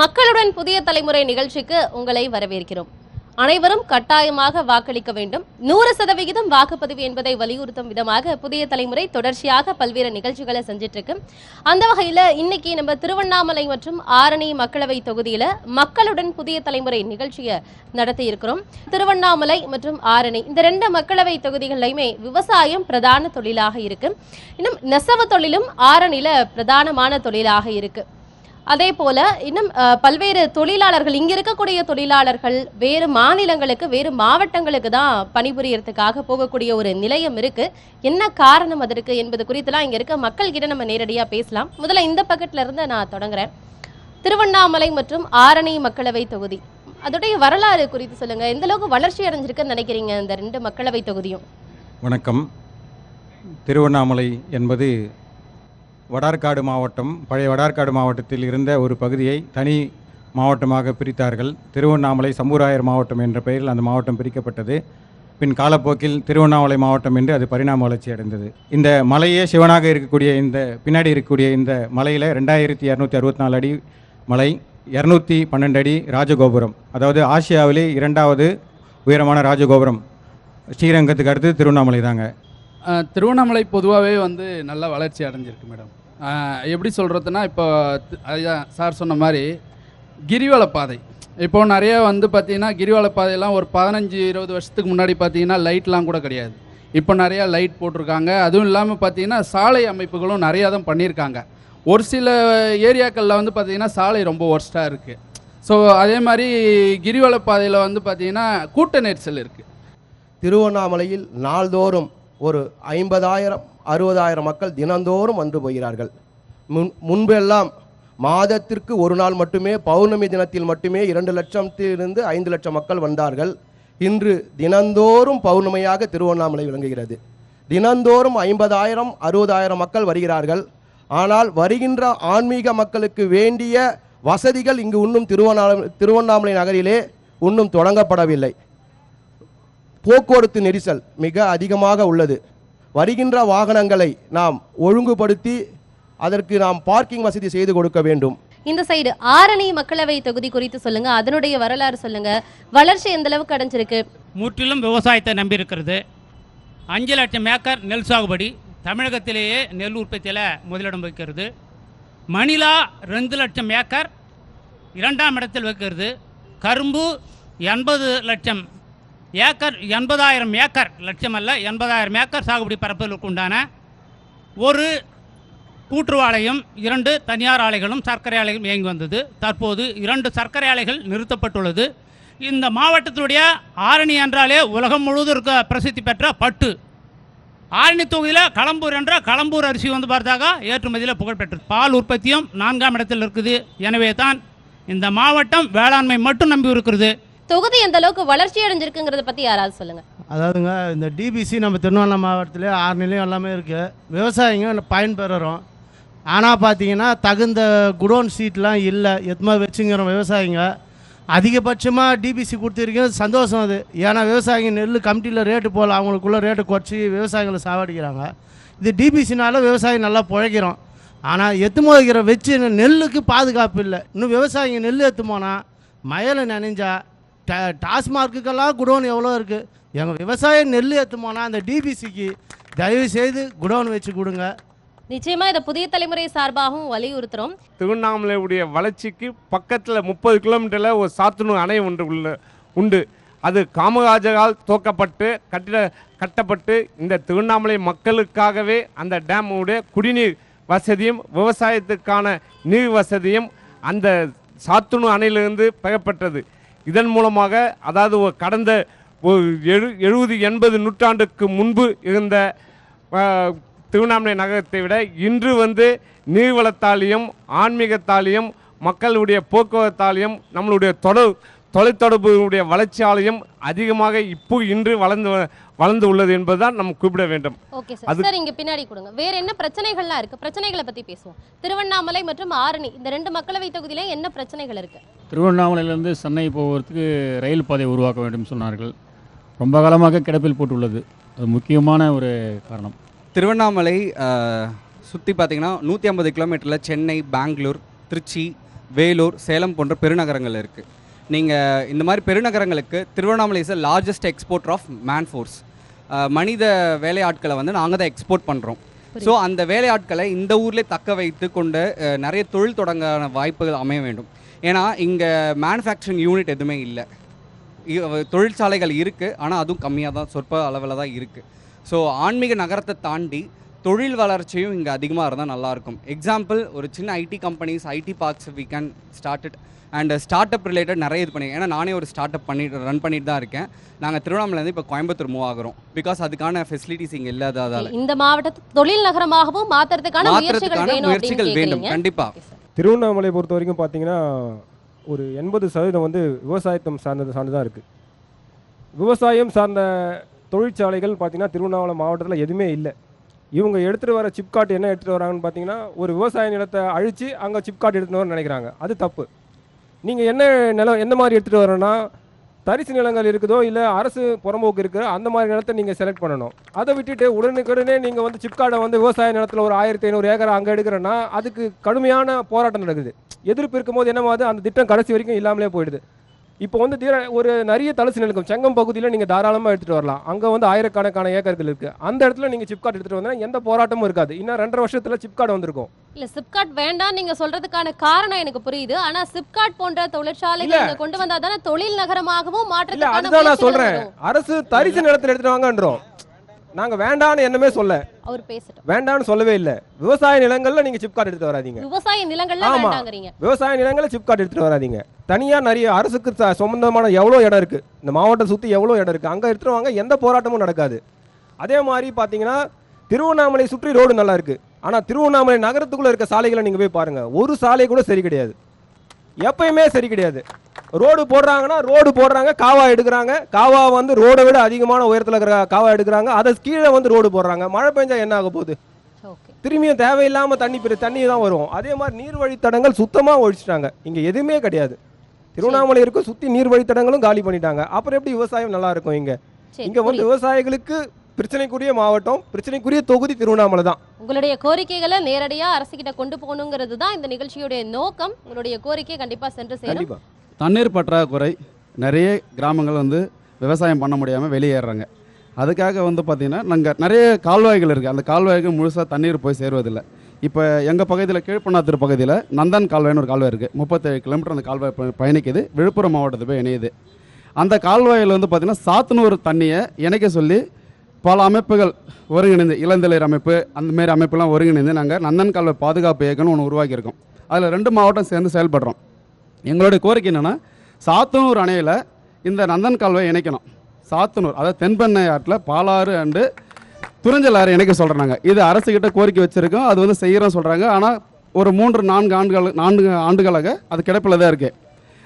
மக்களுடன் புதிய தலைமுறை நிகழ்ச்சிக்கு உங்களை வரவேற்கிறோம். அனைவரும் கட்டாயமாக வாக்களிக்க வேண்டும். 100% வாக்குப்பதிவு என்பதை வலியுறுத்தும் விதமாக புதிய தலைமுறை தொடர்ச்சியாக பல்வேறு நிகழ்ச்சிகளை செஞ்சிட்டு இருக்கு. அந்த வகையில இன்னைக்கு நம்ம திருவண்ணாமலை மற்றும் ஆரணி மக்களவை தொகுதியில மக்களுடன் புதிய தலைமுறை நிகழ்ச்சியை நடத்தி இருக்கிறோம். திருவண்ணாமலை மற்றும் ஆரணி இந்த 2 மக்களவை தொகுதிகளிலுமே விவசாயம் பிரதான தொழிலாக இருக்கு. இன்னும் நெசவு தொழிலும் ஆரணியில பிரதானமான தொழிலாக இருக்கு. அதே போல இன்னும் பல்வேறு தொழிலாளர்கள் இங்க இருக்கக்கூடிய தொழிலாளர்கள் வேறு மாநிலங்களுக்கு வேறு மாவட்டங்களுக்கு தான் பணிபுரியறதுக்காக போகக்கூடிய ஒரு நிலையம் இருக்கு. என்ன காரணம் அதற்கு என்பது குறித்துலாம் இங்க இருக்க மக்கள் கிட்ட நம்ம நேரடியா பேசலாம். முதல்ல இந்த பக்கத்துல இருந்து நான் தொடங்குறேன். திருவண்ணாமலை மற்றும் ஆரணி மக்களவை தொகுதி அதோடைய வரலாறு குறித்து சொல்லுங்க. எந்த அளவுக்கு வளர்ச்சி அடைஞ்சிருக்குன்னு நினைக்கிறீங்க இந்த 2 மக்களவை தொகுதியும்? வணக்கம். திருவண்ணாமலை என்பது வடார்காடு மாவட்டம், பழைய வடார்காடு மாவட்டத்தில் இருந்த ஒரு பகுதியை தனி மாவட்டமாக பிரித்தார்கள். திருவண்ணாமலை சம்பூராயர் மாவட்டம் என்ற பெயரில் அந்த மாவட்டம் பிரிக்கப்பட்டது. பின் காலப்போக்கில் திருவண்ணாமலை மாவட்டம் என்று அது பரிணாம வளர்ச்சி அடைந்தது. இந்த மலையே சிவனாக இருக்கக்கூடிய இந்த பின்னாடி இருக்கக்கூடிய இந்த மலையில் 2264 அடி மலை, 212 அடி ராஜகோபுரம், அதாவது ஆசியாவிலே 2வது உயரமான ராஜகோபுரம் ஸ்ரீரங்கத்துக்கு அடுத்து திருவண்ணாமலை தாங்க. திருவண்ணாமலை பொதுவாகவே நல்ல வளர்ச்சி அடைஞ்சிருக்கு மேடம். எப்படி சொல்கிறதுனா, இப்போ சார் சொன்ன மாதிரி கிரிவல பாதை இப்போது நிறைய பார்த்திங்கன்னா கிரிவல பாதையெல்லாம் ஒரு 15-20 வருஷத்துக்கு முன்னாடி பார்த்திங்கன்னா லைட்லாம் கூட கிடையாது. இப்போ நிறையா லைட் போட்டிருக்காங்க. அதுவும் இல்லாமல் பார்த்திங்கன்னா சாலை அமைப்புகளும் நிறையா தான் பண்ணியிருக்காங்க. ஒரு சில ஏரியாக்களில் பார்த்திங்கன்னா சாலை ரொம்ப ஒர்ஸ்ட்டாக இருக்குது. ஸோ அதே மாதிரி கிரிவல பாதையில் பார்த்திங்கன்னா கூட்ட நெரிசல் இருக்குது. திருவண்ணாமலையில் நாள்தோறும் ஒரு 50,000-60,000 மக்கள் தினந்தோறும் வந்து போகிறார்கள். முன்பெல்லாம் மாதத்திற்கு ஒரு நாள் மட்டுமே, பௌர்ணமி தினத்தில் மட்டுமே 2 லட்சத்திலிருந்து 5 லட்சம் மக்கள் வந்தார்கள். இன்று தினந்தோறும் பௌர்ணமியாக திருவண்ணாமலை விளங்குகிறது. தினந்தோறும் 50,000-60,000 மக்கள் வருகிறார்கள். ஆனால் வருகின்ற ஆன்மீக மக்களுக்கு வேண்டிய வசதிகள் இங்கு இன்னும் திருவண்ணாமலை நகரிலே இன்னும் தொடங்கப்படவில்லை. போக்குவரத்து நெரிசல் மிக அதிகமாக உள்ளது. வருகின்ற வாகனங்களை நாம் ஒழுங்குபடுத்தி அதற்கு நாம் பார்க்கிங் வசதி செய்து கொடுக்க வேண்டும். இந்த சைடு ஆரணி மக்களவை தொகுதி குறித்து சொல்லுங்க. அதனுடைய வரலாறு சொல்லுங்க. வளர்ச்சி எந்த அளவுக்கு அடைஞ்சிருக்கு? முற்றிலும் விவசாயத்தை நம்பி இருக்கிறது. 5 லட்சம் ஏக்கர் நெல் சாகுபடி, தமிழகத்திலேயே நெல் உற்பத்தியில் முதலிடம் வைக்கிறது. மணிலா 2 லட்சம் ஏக்கர் 2ஆம் இடத்தில் வைக்கிறது. கரும்பு 80 லட்சம் ஏக்கர், 80,000 ஏக்கர், லட்சம் அல்ல 80,000 ஏக்கர் சாகுபடி பரப்பதற்கு உண்டான ஒரு கூட்டுறவு ஆலையும் 2 தனியார் ஆலைகளும் சர்க்கரை ஆலைகளும் இயங்கி வந்தது. தற்போது 2 சர்க்கரை ஆலைகள் நிறுத்தப்பட்டுள்ளது. இந்த மாவட்டத்தினுடைய ஆரணி என்றாலே உலகம் முழுவதும் இருக்க பிரசித்தி பெற்ற பட்டு. ஆரணி தொகுதியில் களம்பூர் என்ற களம்பூர் அரிசி பார்த்தாக்கா ஏற்றுமதியில் புகழ்பெற்றது. பால் உற்பத்தியும் 4ஆம் இடத்தில் இருக்குது. எனவே தான் இந்த மாவட்டம் வேளாண்மை மட்டும் நம்பி இருக்கிறது. தொகுதி எந்த அளவுக்கு வளர்ச்சி அடைஞ்சிருக்குங்கிறத பற்றி யாராவது சொல்லுங்கள். அதாவதுங்க, இந்த டிபிசி நம்ம திருவண்ணாமலை மாவட்டத்திலே ஆரணிலையும் எல்லாமே இருக்குது. விவசாயிங்க பயன்பெறுறோம். ஆனால் பார்த்தீங்கன்னா தகுந்த குடோன் சீட்லாம் இல்லை. எத்தமா வச்சுங்கிறோம் விவசாயிங்க. அதிகபட்சமாக டிபிசி கொடுத்துருக்கீங்க, சந்தோஷம் அது. ஏன்னா விவசாயிங்க நெல் கமிட்டியில் ரேட்டு போகல, அவங்களுக்குள்ள ரேட்டு குறைச்சி விவசாயிகளை சாவடிக்கிறாங்க. இது டிபிசினால விவசாயி நல்லா பிழைக்கிறோம். ஆனால் எத்துமோ வைக்கிற வச்சு நெல்லுக்கு பாதுகாப்பு இல்லை. இன்னும் விவசாயிங்க நெல் எத்துமோனா மழையில் நனைஞ்சா டாஸ்மார்க்குக்கெல்லாம் குடோன் எவ்வளோ இருக்குது. எங்கள் விவசாயம் நெல் ஏற்றுமோனா அந்த டிபிசிக்கு தயவு செய்து குடோன் வச்சு கொடுங்க. நிச்சயமா இதை புதிய தலைமுறை சார்பாகவும் வலியுறுத்துறோம். திருவண்ணாமலையுடைய வளர்ச்சிக்கு பக்கத்தில் 30 கிலோமீட்டரில் ஒரு சாத்தனூர் அணை ஒன்று உண்டு. அது காமராஜரால் துவக்கப்பட்டு கட்டப்பட்டு இந்த திருவண்ணாமலை மக்களுக்காகவே அந்த டேமுடைய குடிநீர் வசதியும் விவசாயத்துக்கான நீர் வசதியும் அந்த சாத்தனூர் அணையிலிருந்து பெறப்பட்டது. இதன் மூலமாக, அதாவது கடந்த 70-80 நூற்றாண்டுக்கு முன்பு இருந்த திருவண்ணாமலை நகரத்தை விட இன்று நீர்வளத்தாலையும் ஆன்மீகத்தாலையும் மக்களுடைய போக்குவரத்தாலையும் நம்மளுடைய தொலைத்தொடர்புடைய வளர்ச்சியாலையும் அதிகமாக இன்று வளர்ந்து உள்ளது என்பதுதான் நம்ம குறிப்பிட வேண்டும். ஓகே சார், இங்க பின்னாடி கொடுங்க. வேற என்ன பிரச்சனைகள்லாம் இருக்கு? பிரச்சனைகளை பத்தி பேசுவோம். திருவண்ணாமலை மற்றும் ஆரணி இந்த 2 மக்களவை தொகுதியில என்ன பிரச்சனைகள் இருக்கு? திருவண்ணாமலையிலிருந்து சென்னை போவதற்கு ரயில் பாதை உருவாக்க வேண்டும் சொன்னார்கள். ரொம்ப காலமாக கிடப்பில் போட்டுள்ளது. அது முக்கியமான ஒரு காரணம். திருவண்ணாமலை சுற்றி பார்த்திங்கன்னா 150 கிலோமீட்டரில் சென்னை, பெங்களூர், திருச்சி, வேலூர், சேலம் போன்ற பெருநகரங்கள் இருக்குது. நீங்கள் இந்த மாதிரி பெருநகரங்களுக்கு Tiruvannamalai is largest exporter of man force. மனித வேலையாட்களை வந்து நாங்கள் தான் எக்ஸ்போர்ட் பண்ணுறோம். ஸோ அந்த வேலையாட்களை இந்த ஊர்லேயே தக்க வைத்து கொண்டு நிறைய தொழில் தொடங்க வாய்ப்புகள் அமைய வேண்டும். ஏன்னா இங்கே மேனுஃபேக்சரிங் யூனிட் எதுவுமே இல்லை. தொழிற்சாலைகள் இருக்குது, ஆனால் அதுவும் கம்மியாக தான், சொற்ப அளவில் தான் இருக்குது. ஸோ ஆன்மீக நகரத்தை தாண்டி தொழில் வளர்ச்சியும் இங்கே அதிகமாக இருந்தால் நல்லாயிருக்கும். எக்ஸாம்பிள், ஒரு சின்ன IT companies, IT parks we can start it. And startup related நிறைய இது பண்ணி, ஏன்னா நானே ஒரு ஸ்டார்ட் அப் ரன் பண்ணிட்டு தான் இருக்கேன். நாங்கள் திருவண்ணாமலேருந்து இப்போ கோயம்புத்தூர் மூவ் ஆகிறோம். பிகாஸ் அதுக்கான ஃபெசிலிட்டிஸ் இங்கே இல்லாததால் இந்த மாவட்டத்தை தொழில் நகரமாகவும் மாற்றுறதுக்கான முயற்சிகள் வேண்டும். கண்டிப்பாக திருவண்ணாமலை பொறுத்த வரைக்கும் பார்த்தீங்கன்னா ஒரு 80% வந்து விவசாயத்தம் சார்ந்து தான் இருக்குது. விவசாயம் சார்ந்த தொழிற்சாலைகள் பார்த்திங்கன்னா திருவண்ணாமலை மாவட்டத்தில் எதுவுமே இல்லை. இவங்க எடுத்துகிட்டு வர சிப்காட் என்ன எடுத்துகிட்டு வராங்கன்னு பார்த்தீங்கன்னா, ஒரு விவசாய நிலத்தை அழித்து அங்கே சிப்காட் எடுத்துகிட்டு வரணும்னு நினைக்கிறாங்க. அது தப்பு. நீங்கள் என்ன நிலம் எந்த மாதிரி எடுத்துகிட்டு வரணும்னா, தரிசு நிலங்கள் இருக்குதோ இல்லை அரசு புறம்போக்கு இருக்குது, அந்த மாதிரி நிலத்தை நீங்கள் செலக்ட் பண்ணணும். அதை விட்டுட்டு உடனுக்குடனே நீங்கள் வந்து சிப்காடை வந்து விவசாய நிலத்தில் ஒரு 1500 ஏக்கர் அங்கே எடுக்கிறேன்னா அதுக்கு கடுமையான போராட்டம் நடக்குது. எதிர்ப்பு இருக்கும்போது என்னமாவது அந்த திட்டம் கடைசி வரைக்கும் இல்லாமலே போயிடுது. இப்போ வந்து ஒரு நிறைய தலசு நிலம் செங்கம் பகுதியில் நீங்கள் தாராளமாக எடுத்துகிட்டு வரலாம். அங்கே வந்து ஆயிரக்கணக்கான ஏக்கர்கள் இருக்குது. அந்த இடத்துல நீங்கள் சிப்காட் எடுத்துகிட்டு வந்தால் எந்த போராட்டமும் இருக்காது. இன்னும் 2.5 வருஷத்தில் சிப்காட் வந்திருக்கும். இல்லை, சிப்காட் வேண்டாம் நீங்கள் சொல்கிறதுக்கான காரணம் எனக்கு புரியுது. ஆனால் சிப்காட் போன்ற தொழிற்சாலைகள் கொண்டு வந்தால் தானே தொழில் நகரமாகவும் மாற்றத்துக்கான அதுதான் நான் சொல்கிறேன். அரசு தரிசு நிலத்தில் எடுத்துகிட்டு வாங்கன்றோம். நாங்கள் வேண்டான்னு என்னமே சொல்ல, அவர் பேசட்டும், வேண்டான்னு சொல்லவே இல்லை. விவசாய நிலங்கள்ல நீங்க சிப்காட் எடுத்து வராதீங்க. விவசாய நிலங்கள்ல வேண்டாங்கறீங்க. விவசாய நிலங்கள்ல சிப்காட் எடுத்துட்டு வராதீங்க. தனியா நிறைய அரசுக்கு சொந்தமான எவ்வளோ இடம் இருக்கு, இந்த மாவட்டம் சுற்றி எவ்வளோ இடம் இருக்கு, அங்கே எடுத்துட்டு வாங்க. எந்த போராட்டமும் நடக்காது. அதே மாதிரி பார்த்தீங்கன்னா திருவண்ணாமலை சுற்றி ரோடு நல்லா இருக்கு. ஆனால் திருவண்ணாமலை நகரத்துக்குள்ள இருக்க சாலைகளை நீங்க போய் பாருங்க, ஒரு சாலை கூட சரி கிடையாது. எப்பயுமே சரி கிடையாது. ரோடு போடுறாங்கன்னா ரோடு போடுறாங்க, காவா எடுக்கிறாங்க. காவா வந்து ரோடை விட அதிகமான உயரத்தில் இருக்கிற காவா எடுக்கிறாங்க. அதை கீழே வந்து ரோடு போடுறாங்க. மழை பெஞ்சா என்ன ஆக போகுது? திரும்பியும் தேவையில்லாமல் தண்ணி தான் வரும். அதே மாதிரி நீர் வழித்தடங்கள் சுத்தமாக ஒழிச்சிட்டாங்க. இங்கே எதுவுமே கிடையாது. திருவண்ணாமலை இருக்கும் சுற்றி நீர் வழித்தடங்களும் காலி பண்ணிட்டாங்க. அப்புறம் எப்படி விவசாயம் நல்லா இருக்கும்? இங்கே வந்து விவசாயிகளுக்கு பிரச்சனைக்குரிய மாவட்டம், பிரச்சனைக்குரிய தொகுதி திருவண்ணாமலை தான். உங்களுடைய கோரிக்கைகளை நேரடியா அரசுகிட்ட கொண்டு போகணுங்கிறது தான் இந்த நிகழ்ச்சியுடைய நோக்கம். உங்களுடைய கோரிக்கை கண்டிப்பா சென்று சேரும். தண்ணீர் பற்றாக்குறை, நிறைய கிராமங்கள் வந்து விவசாயம் பண்ண முடியாமல் வெளியேறாங்க. அதுக்காக வந்து பார்த்திங்கன்னா நாங்கள் நிறைய கால்வாய்கள் இருக்குது. அந்த கால்வாய்க்கு முழுசாக தண்ணீர் போய் சேருவதில்லை. இப்போ எங்கள் பகுதியில் கீழ்பண்ணாத்தூர் பகுதியில் நந்தன் கால்வாய்னு ஒரு கால்வாய் இருக்குது. 37 கிலோமீட்டர் அந்த கால்வாய் பயணிக்குது, விழுப்புரம் மாவட்டத்தை போய் இணையுது. அந்த கால்வாயில் வந்து பார்த்திங்கன்னா சாத்தனூர் தண்ணியை இணைக்க சொல்லி பல அமைப்புகள் ஒருங்கிணைந்து, இளந்தளிர் அமைப்பு, அந்தமாரி அமைப்புலாம் ஒருங்கிணைந்து நாங்கள் நந்தன் கால்வாய் பாதுகாப்பு இயக்கம்னு ஒன்று உருவாக்கியிருக்கோம். அதில் 2 மாவட்டம் சேர்ந்து செயல்படுறோம். எங்களுடைய கோரிக்கை என்னென்னா, சாத்தனூர் அணையில் இந்த நந்தன் கால்வாய் இணைக்கணும். சாத்தனூர், அதாவது தென்பெண்ணை ஆற்றில் பாலாறு அண்டு துறைஞ்சல் ஆறு இணைக்க சொல்கிறாங்க. இது அரசுக்கிட்ட கோரிக்கை வச்சுருக்கோம். அது வந்து செய்கிறோம் சொல்கிறாங்க. ஆனால் ஒரு 3-4 ஆண்டுகளாக அது கிடப்பில் தான் இருக்குது.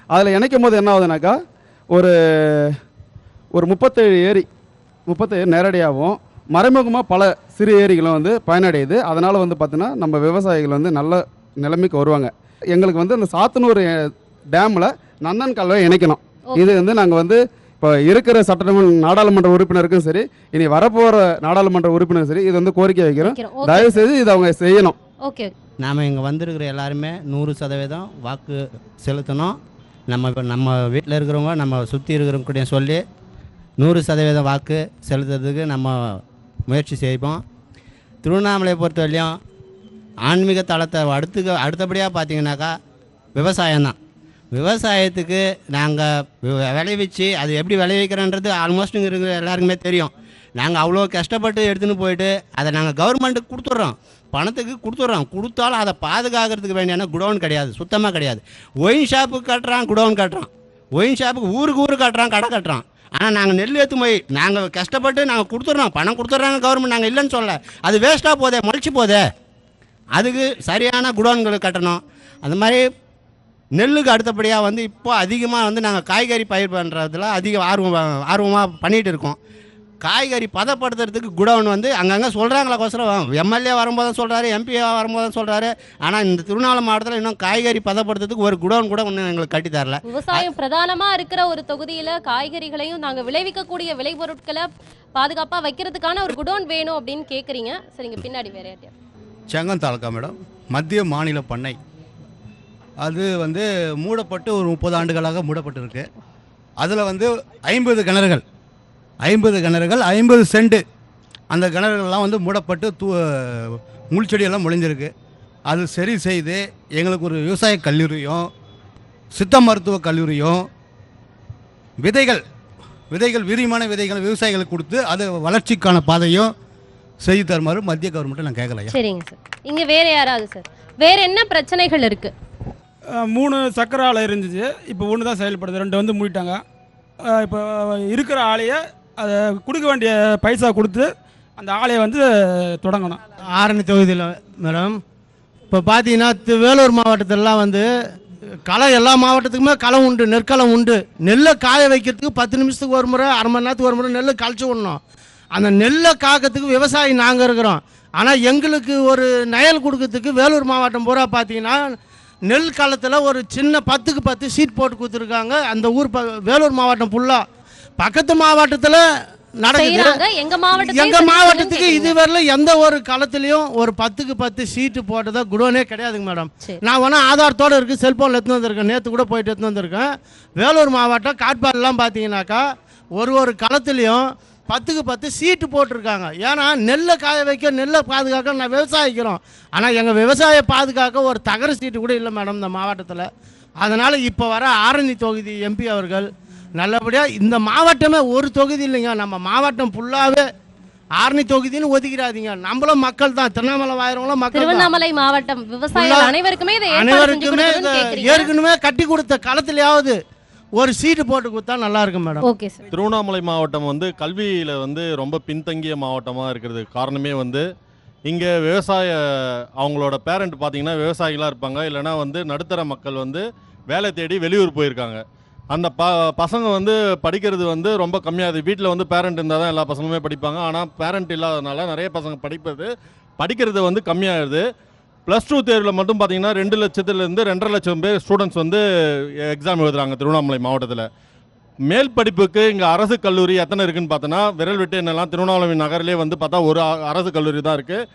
அதில் இணைக்கும் போது என்ன ஆகுதுனாக்கா, ஒரு 37 ஏரி, 37 நேரடியாகவும் மறைமுகமாக பல சிறு ஏரிகளும் வந்து பயனடையுது. அதனால் வந்து பார்த்தீங்கன்னா நம்ம விவசாயிகள் வந்து நல்ல நிலைமைக்கு வருவாங்க. எங்களுக்கு வந்து அந்த சாத்தனூர் டேமில் நந்தன் கால்வாயை இணைக்கணும். இது வந்து நாங்கள் வந்து இப்போ இருக்கிற நாடாளுமன்ற உறுப்பினருக்கும் சரி, இனி வரப்போகிற நாடாளுமன்ற உறுப்பினரும் சரி, இது வந்து கோரிக்கை வைக்கிறோம். தயவுசெய்து இதை அவங்க செய்யணும். ஓகே, நாம் இங்கே வந்திருக்கிற எல்லாருமே 100% வாக்கு செலுத்தணும். நம்ம வீட்டில் இருக்கிறவங்க, நம்ம சுற்றி இருக்கிறவங்க கூட சொல்லி 100% வாக்கு செலுத்துறதுக்கு நம்ம முயற்சி செய்வோம். திருவண்ணாமலையை பொறுத்தவரையிலையும் ஆன்மீக தளத்தை அடுத்தபடியாக பார்த்தீங்கன்னாக்கா விவசாயம்தான். விவசாயத்துக்கு நாங்கள் விளைவிச்சு அது எப்படி விளைவிக்கிறோன்றது ஆல்மோஸ்ட் இங்கே இருக்கிற எல்லாருக்குமே தெரியும். நாங்கள் அவ்வளோ கஷ்டப்பட்டு எடுத்துன்னு போயிட்டு அதை நாங்கள் கவர்மெண்ட்டுக்கு கொடுத்துட்றோம், பணத்துக்கு கொடுத்துட்றோம். கொடுத்தாலும் அதை பாதுகாக்கிறதுக்கு வேண்டியான குடோன் கிடையாது, சுத்தமாக கிடையாது. ஒயின் ஷாப்புக்கு கட்டுறான், குடோன் கட்டுறான். ஒயின் ஷாப்புக்கு ஊருக்கு கட்டுறான், கடை கட்டுறான். ஆனால் நாங்கள் நெல் ஏற்று போய் நாங்கள் கஷ்டப்பட்டு நாங்கள் கொடுத்துட்றோம், பணம் கொடுத்துட்றாங்க கவர்மெண்ட். நாங்கள் இல்லைன்னு சொல்ல, அது வேஸ்ட்டாக போதே, முளைச்சி போதே. அதுக்கு சரியான குடோன்களை கட்டணும். அந்த மாதிரி நெல்லுக்கு அடுத்தபடியாக வந்து இப்போ அதிகமாக வந்து நாங்கள் காய்கறி பயிர் பண்ணுறதுல அதிக ஆர்வமாக பண்ணிகிட்டு இருக்கோம். காய்கறி பதப்படுத்துறதுக்கு குடோன் வந்து அங்கங்கே சொல்கிறாங்களோசரம், எம்எல்ஏ வரும்போதும் சொல்கிறாரு, எம்பி வரும்போதும் சொல்கிறாரு. ஆனால் இந்த திருவண்ணாமலை மாவட்டத்தில் இன்னும் காய்கறி பதப்படுத்துறதுக்கு ஒரு குடோன் கூட ஒன்றும் எங்களுக்கு கட்டித்தரல. விவசாயம் பிரதானமாக இருக்கிற ஒரு தொகுதியில் காய்கறிகளையும் நாங்கள் விளைவிக்கக்கூடிய விளைபொருட்களை பாதுகாப்பாக வைக்கிறதுக்கான ஒரு குடோன் வேணும் அப்படின்னு கேட்குறீங்க. சரிங்க, பின்னாடி வேற யார்ட்டையா? செங்கம் தாலுக்கா மேடம், மத்திய மாநில பண்ணை அது வந்து மூடப்பட்டு ஒரு 30 ஆண்டுகளாக மூடப்பட்டிருக்கு. அதில் வந்து 50 கிணறுகள் 50 சென்ட் அந்த கிணறுகள்லாம் வந்து மூடப்பட்டு முள்செடியெல்லாம் முளைஞ்சிருக்கு. அது சரி செய்து எங்களுக்கு ஒரு விவசாய கல்லூரியும் சித்த மருத்துவ கல்லூரியும் விதைகள் விரிவான விதைகள் விவசாயிகளுக்கு கொடுத்து அது வளர்ச்சிக்கான பாதையும் செய்து தருமாறு மத்திய கவர்மெண்ட்டை நான் கேட்கலையா. சரிங்க சார். இங்க வேற யாராவது சார், வேற என்ன பிரச்சனைகள் இருக்கு? 3 சக்கர ஆலை இருந்துச்சு, இப்போ 1 தான் செயல்படுது, 2 வந்து மூடிட்டாங்க. இப்போ இருக்கிற ஆலையை அதை கொடுக்க வேண்டிய பைசா கொடுத்து அந்த ஆலையை வந்து தொடங்கணும். ஆரணி தொகுதியில் மேடம் இப்போ பார்த்தீங்கன்னா வேலூர் மாவட்டத்திலலாம் வந்து களை எல்லா மாவட்டத்துக்குமே களை உண்டு, நெற்களம் உண்டு. நெல்லை காய வைக்கிறதுக்கு 10 நிமிஷத்துக்கு ஒரு முறை, அரை மணி நேரத்துக்கு ஒரு முறை நெல் கழிச்சு விடணும். அந்த நெல்லை காக்கிறதுக்கு விவசாயி நாங்கள் இருக்கிறோம். ஆனால் எங்களுக்கு ஒரு நயல் கொடுக்கறதுக்கு வேலூர் மாவட்டம் பூரா பார்த்தீங்கன்னா நெல் காலத்தில் ஒரு சின்ன 10க்கு 10 சீட் போட்டு கொடுத்துருக்காங்க. அந்த ஊர் வேலூர் மாவட்டம் ஃபுல்லாக. பக்கத்து மாவட்டத்தில் நடக்குது. எங்க மாவட்டத்துக்கு இதுவரையிலும் எந்த ஒரு களத்திலையும் ஒரு 10க்கு 10 சீட்டு போட்டதா குடோனே கிடையாதுங்க மேடம். நான் வேணா ஆதாரத்தோடு இருக்குது, செல்ஃபோனில் எடுத்துன்னு வந்திருக்கேன், நேற்று கூட போயிட்டு எடுத்துன்னு வந்திருக்கேன். வேலூர் மாவட்டம் காட்பாடிலாம் பார்த்தீங்கன்னாக்கா ஒரு களத்துலேயும் 10க்கு 10 சீட்டு போட்டிருக்காங்க. ஏன்னா நெல்லை காய வைக்க, நெல்லை பாதுகாக்க நான் விவசாயிக்கிறோம். ஆனால் எங்கள் விவசாய பாதுகாக்க ஒரு தகர சீட்டு கூட இல்லை மேடம் இந்த மாவட்டத்தில். அதனால் இப்போ வர ஆரணி தொகுதி எம்பி அவர்கள் நல்லபடியாக இந்த மாவட்டமே ஒரு தொகுதி இல்லைங்க, நம்ம மாவட்டம் ஃபுல்லாகவே ஆரணி தொகுதின்னு ஒதுக்கிறாதீங்க. நம்மளும் மக்கள் தான், திருவண்ணாமலை வாயிரவங்களும் மக்கள். திருவண்ணாமலை மாவட்டம் விவசாயிகள் அனைவருக்குமே ஏற்கனவே கட்டி கொடுத்த களத்திலேயாவது ஒரு சீட்டு போட்டு கொடுத்தா நல்லா இருக்கும் மேடம். Okay sir. திருவண்ணாமலை மாவட்டம் வந்து கல்வியில் வந்து ரொம்ப பின்தங்கிய மாவட்டமாக இருக்கிறது காரணமே வந்து இங்கே விவசாய அவங்களோட பேரண்ட் பார்த்தீங்கன்னா விவசாயிகளாக இருப்பாங்க, இல்லைனா வந்து நடுத்தர மக்கள் வந்து வேலை தேடி வெளியூர் போயிருக்காங்க. அந்த பசங்க வந்து படிக்கிறது வந்து ரொம்ப கம்மியாகுது. வீட்டில் வந்து பேரண்ட் இருந்தால் தான் எல்லா பசங்களுமே படிப்பாங்க. ஆனால் பேரண்ட் இல்லாதனால நிறைய பசங்க படிக்கிறது வந்து கம்மியாகுது. +2 தேர்வில் மட்டும் பார்த்தீங்கன்னா 2 லட்சத்துலேருந்து 2.5 லட்சம் பேர் ஸ்டூடெண்ட்ஸ் வந்து எக்ஸாம் எழுதுறாங்க திருவண்ணாமலை மாவட்டத்தில். மேல் படிப்புக்கு இங்கே அரசு கல்லூரி எத்தனை இருக்குதுன்னு பார்த்தோன்னா விரல் விட்டு என்னெல்லாம் திருவண்ணாமலை நகரிலே வந்து பார்த்தா ஒரு அரசு கல்லூரி தான் இருக்குது.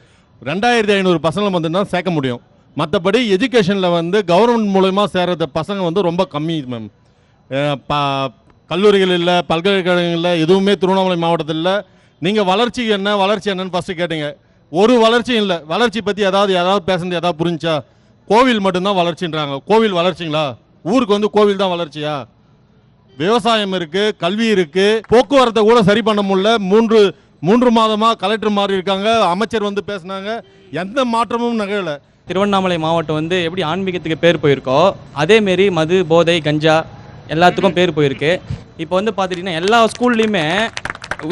2500 பசங்களை வந்து தான் சேர்க்க முடியும். மற்றபடி எஜுகேஷனில் வந்து கவர்மெண்ட் மூலமா சேர்கிற பசங்க வந்து ரொம்ப கம்மி மேம். கல்லூரிகள் இல்லை, பல்கலைக்கழகங்கள் இல்லை, எதுவுமே திருவண்ணாமலை மாவட்டத்தில் இல்லை. நீங்கள் வளர்ச்சி என்னன்னு ஃபஸ்ட்டு கேட்டீங்க. ஒரு வளர்ச்சியும் இல்லை. வளர்ச்சி பற்றி ஏதாவது பேசுறது ஏதாவது புரிஞ்சா? கோவில் மட்டும்தான் வளர்ச்சின்றாங்க. கோவில் வளர்ச்சிங்களா? ஊருக்கு வந்து கோவில் தான் வளர்ச்சியா? விவசாயம் இருக்குது, கல்வி இருக்குது, போக்குவரத்தை கூட சரி பண்ண முடியல. 3 மாதமாக கலெக்டர் மாறி இருக்காங்க, அமைச்சர் வந்து பேசினாங்க, எந்த மாற்றமும் நிகழலை. திருவண்ணாமலை மாவட்டம் வந்து எப்படி ஆன்மீகத்துக்கு பேர் போயிருக்கோ அதேமாரி மது, போதை, கஞ்சா எல்லாத்துக்கும் பேர் போயிருக்கு. இப்போ வந்து பார்த்துட்டிங்கன்னா எல்லா ஸ்கூல்லையுமே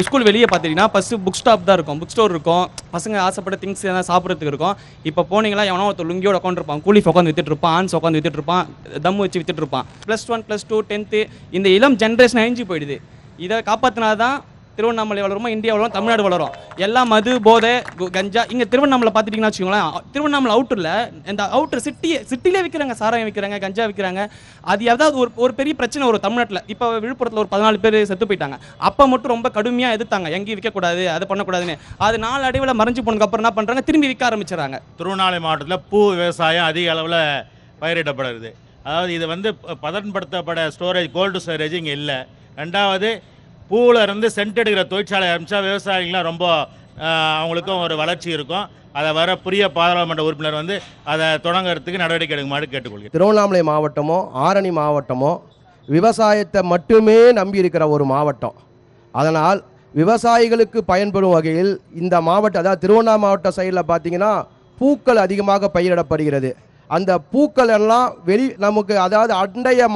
ஸ்கூல் வெளியே பார்த்துட்டிங்கன்னா ஃபஸ்ட்டு புக் ஸ்டாப் தான் இருக்கும், புக் ஸ்டோர் இருக்கும், பசங்க ஆசைப்பட்ட திங்ஸ் எதாவது சாப்பிட்றதுக்கு இருக்கும். இப்போ போனீங்களா எவனோ ஒருத்தர் லுங்கியோட உட்காந்துருப்பான், கூலிஃப் உட்காந்து வித்துட்டு இருப்பான், ஆன்ஸ் உட்காந்து வித்துட்டு இருப்பான், தம் வச்சு வித்துட்டு இருப்பான். +1 +2 10th இந்த இளம் ஜென்ரேஷன் அழிஞ்சு போயிடுது. இதை காப்பாற்றினா தான் திருவண்ணாமலை வளருமா, இந்தியா வளரும், தமிழ்நாடு வளரும். எல்லா மது, போதை, கஞ்சா. இங்கே திருவண்ணாமலை பார்த்துட்டிங்கன்னா வச்சுக்கோங்களேன், திருவண்ணாமலை அவுட்டரில் இந்த அவுட்டர் சிட்டிலே விற்கிறாங்க, சாராயம் விற்கிறாங்க, கஞ்சா விற்கிறாங்க. அது ஏதாவது ஒரு பெரிய பிரச்சனை வரும் தமிழ்நாட்டில். இப்போ விழுப்புரத்தில் ஒரு 14 பேர் செத்து போயிட்டாங்க. அப்போ மட்டும் ரொம்ப கடுமையாக எதிர்த்தாங்க, எங்கேயும் விற்கக்கூடாது, அதை பண்ணக்கூடாதுன்னு. அது நாளடைவில் மறைஞ்சு போனதுக்கப்புறம் என்ன பண்ணுறாங்க, திரும்பி விற்க ஆரம்பிச்சிடறாங்க. திருவண்ணாமலை மாவட்டத்தில் பூ விவசாயம் அதிக அளவில் பயிரிடப்படுறது. அதாவது இது வந்து பதன்படுத்தப்பட ஸ்டோரேஜ், கோல்டு ஸ்டோரேஜ் இங்கே இல்லை. ரெண்டாவது பூவில் இருந்து சென்ட் எடுக்கிற தொழிற்சாலை ஆரம்பித்தா விவசாயிகள்லாம் ரொம்ப அவங்களுக்கும் ஒரு வளர்ச்சி இருக்கும். அதை வர புதிய பாராளுமன்ற உறுப்பினர் வந்து அதை தொடங்குறதுக்கு நடவடிக்கை எடுக்குமாறு கேட்டுக்கொள்கிறேன். திருவண்ணாமலை மாவட்டமோ ஆரணி மாவட்டமோ விவசாயத்தை மட்டுமே நம்பி இருக்கிற ஒரு மாவட்டம். அதனால் விவசாயிகளுக்கு பயன்படும் வகையில் இந்த மாவட்டம், அதாவது திருவண்ணாமலை மாவட்ட சைடில் பார்த்தீங்கன்னா பூக்கள் அதிகமாக பயிரிடப்படுகிறது. அந்த பூக்கள் எல்லாம் நமக்கு அதாவது அண்டைய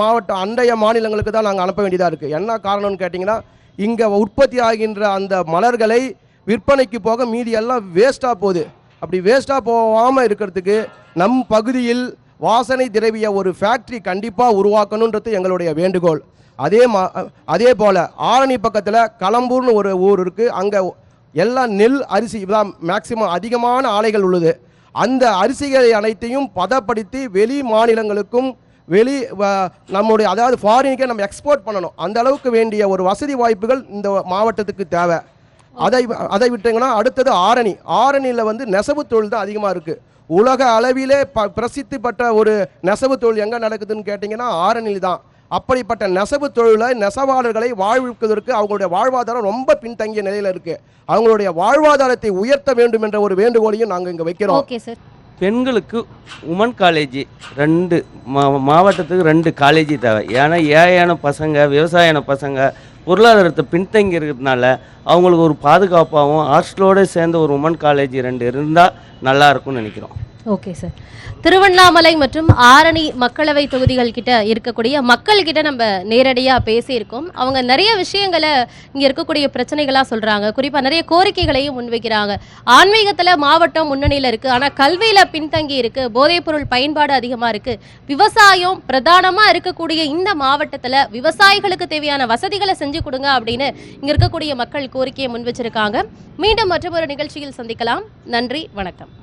மாநிலங்களுக்கு தான் நாங்கள் அனுப்ப வேண்டியதாக இருக்குது. என்ன காரணம்னு கேட்டிங்கன்னா இங்கே உற்பத்தி ஆகின்ற அந்த மலர்களை விற்பனைக்கு போக மீதி எல்லாம் வேஸ்ட்டாக போகுது. அப்படி வேஸ்ட்டாக போகாமல் இருக்கிறதுக்கு நம் பகுதியில் வாசனை திரவிய ஒரு ஃபேக்ட்ரி கண்டிப்பாக உருவாக்கணுன்றது எங்களுடைய வேண்டுகோள். அதே போல் ஆரணி பக்கத்தில் களம்பூர்னு ஒரு ஊர் இருக்குது. அங்கே எல்லாம் நெல் அரிசி தான் மேக்சிமம் அதிகமான ஆலைகள் உள்ளது. அந்த அரிசிகளை அனைத்தையும் பதப்படுத்தி வெளி மாநிலங்களுக்கும் நம்முடைய அதாவது ஃபாரினுக்கே நம்ம எக்ஸ்போர்ட் பண்ணணும். அந்த அளவுக்கு வேண்டிய ஒரு வசதி வாய்ப்புகள் இந்த மாவட்டத்துக்கு தேவை. அதை விட்டீங்கன்னா அடுத்தது ஆரணியில் வந்து நெசவு தொழில் தான் அதிகமாக இருக்குது. உலக அளவிலே பிரசித்தி பெற்ற ஒரு நெசவு தொழில் எங்கே நடக்குதுன்னு கேட்டிங்கன்னா ஆரணியில் தான். அப்படிப்பட்ட நெசவு தொழிலை நெசவாளர்களை வாழ்விப்பதற்கு அவங்களுடைய வாழ்வாதாரம் ரொம்ப பின்தங்கிய நிலையில் இருக்குது. அவங்களுடைய வாழ்வாதாரத்தை உயர்த்த வேண்டும் என்ற ஒரு வேண்டுகோளையும் நாங்கள் இங்கே வைக்கிறோம். Okay sir. பெண்களுக்கு உமன் காலேஜ் 2 மாவட்டத்துக்கு 2 காலேஜ் தேவை. ஏன்னா ஏழையான பசங்க, விவசாயான பசங்க பொருளாதாரத்தை பின்தங்கி இருக்கிறதுனால அவங்களுக்கு ஒரு பாதுகாப்பாகவும் ஹாஸ்டலோடு சேர்ந்த ஒரு உமன் காலேஜ் 2 இருந்தால் நல்லா இருக்கும்னு நினைக்கிறோம். Okay sir. திருவண்ணாமலை மற்றும் ஆரணி மக்களவை தொகுதிகள் கிட்ட இருக்கக்கூடிய மக்கள் கிட்ட நம்ம நேரடியாக பேசியிருக்கோம். அவங்க நிறைய விஷயங்களை இங்கே இருக்கக்கூடிய பிரச்சனைகளாக சொல்கிறாங்க. குறிப்பாக நிறைய கோரிக்கைகளையும் முன்வைக்கிறாங்க. ஆன்மீகத்தில் மாவட்டம் முன்னணியில் இருக்குது, ஆனால் கல்வியில் பின்தங்கி இருக்குது, போதைப்பொருள் பயன்பாடு அதிகமாக இருக்குது, விவசாயம் பிரதானமாக இருக்கக்கூடிய இந்த மாவட்டத்தில் விவசாயிகளுக்கு தேவையான வசதிகளை செஞ்சு கொடுங்க அப்படின்னு இங்கே இருக்கக்கூடிய மக்கள் கோரிக்கையை முன் வச்சிருக்காங்க. மீண்டும் மற்றொரு நிகழ்ச்சியில் சந்திக்கலாம். நன்றி, வணக்கம்.